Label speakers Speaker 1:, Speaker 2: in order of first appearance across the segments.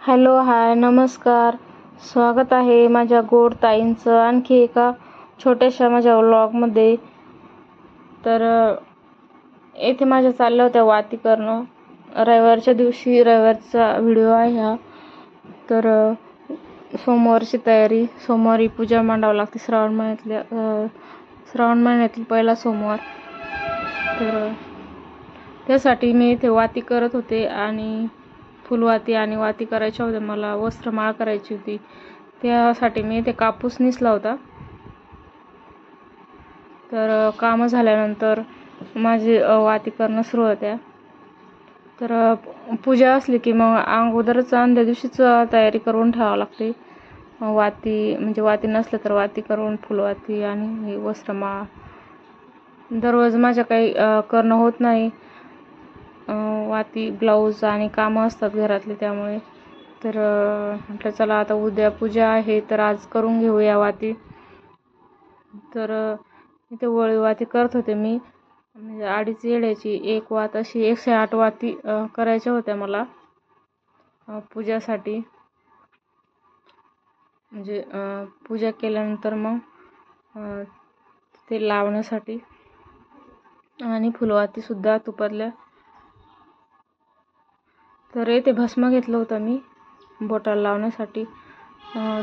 Speaker 1: Hello, हाय, नमस्कार. स्वागत आहे माझ्या गोड ताईंचं आणखी एका छोट्याशा माझ्या व्लॉगमध्ये. तर येथे माझ्या चालल्या होत्या वाती करणं. रविवारच्या दिवशी रविवारचा व्हिडिओ आहे हा. तर सोमवारची तयारी. सोमवारी पूजा मांडावं लागते श्रावण महिन्यातील पहिला सोमवार. तर त्यासाठी मी इथे वाती करत होते आणि फुलवाती आणि वाती करायच्या होत्या. मला वस्त्रमाळ करायची होती, त्यासाठी मी इथे कापूस निसला होता. तर कामं झाल्यानंतर माझी वाती करणं सुरू होत्या. तर पूजा असली की मग अगोदरच आदल्या दिवशीच तयारी करून ठेवावं लागते. वाती म्हणजे वाती नसलं तर वाती करून फुलवाती आणि वस्त्रमाळ. दररोज माझ्या काही करणं होत नाही. वाती, ब्लाऊज आणि कामं असतात घरातले, त्यामुळे. तर म्हटलं चला आता उद्या पूजा आहे तर आज करून घेऊया वाती. तर इथे वळी वाती करत होते मी. म्हणजे 2.5 येड्याची एक वात, अशी 108 वाती करायच्या होत्या मला पूजासाठी. म्हणजे पूजा केल्यानंतर मग ते लावण्यासाठी आणि फुलवाती सुद्धा तुपातल्या. तर इथे भस्म घेतलं होतं मी बोटाला लावण्यासाठी.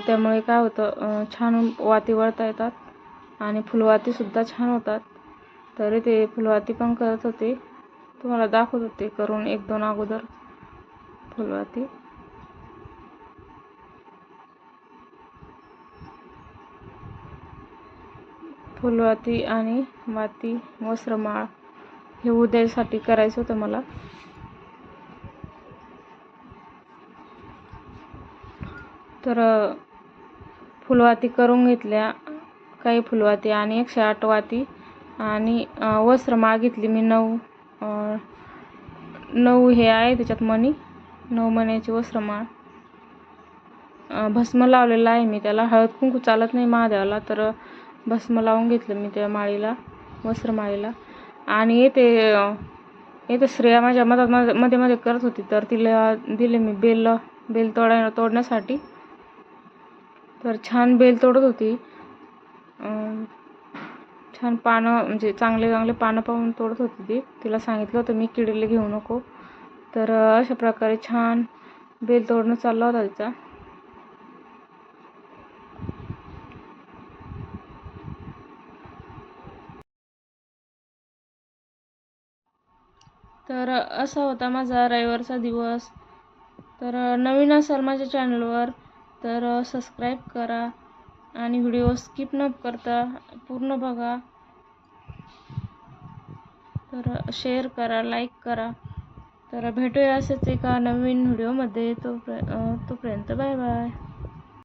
Speaker 1: त्यामुळे काय होतं, छान वाती वळता येतात आणि फुलवाती सुद्धा छान होतात. तर इथे फुलवाती पण करत होते, तुम्हाला दाखवत होते करून 1-2 अगोदर फुलवाती. फुलवाती आणि वाती, वस्त्रमाळ हे उद्यासाठी करायचं होतं मला. तर फुलवाती करून घेतल्या, काही फुलवाती आणि 108 वाती आणि वस्त्रमाळ घेतली मी 9 हे आहे त्याच्यात मणी, 9 मण्याची वस्त्रमाळ. भस्म लावलेला आहे मी त्याला. हळद कुंकू चालत नाही महादेवाला, तर भस्म लावून घेतलं मी त्या माळीला, वस्त्रमाळीला. आणि येते श्रेया माझ्या मध्ये करत होती, तर तिला दिले मी बेल तोडण्यासाठी. तर छान बेल तोडत होती. छान पानं, म्हणजे चांगले पानं पाहून तोडत होती तिला सांगितलं होतं मी किडीला घेऊ नको. तर अशा प्रकारे छान बेल तोडणं चालला होता तिचा. तर असा होता माझा रविवारचा दिवस. तर नवीन असाल माझ्या चॅनलवर तर सबस्क्राईब करा आणि व्हिडिओ स्किप न करता पूर्ण बघा. तर शेअर करा, लाईक करा. तर भेटूया असेच एका नवीन व्हिडिओमध्ये. तोपर्यंत बाय बाय.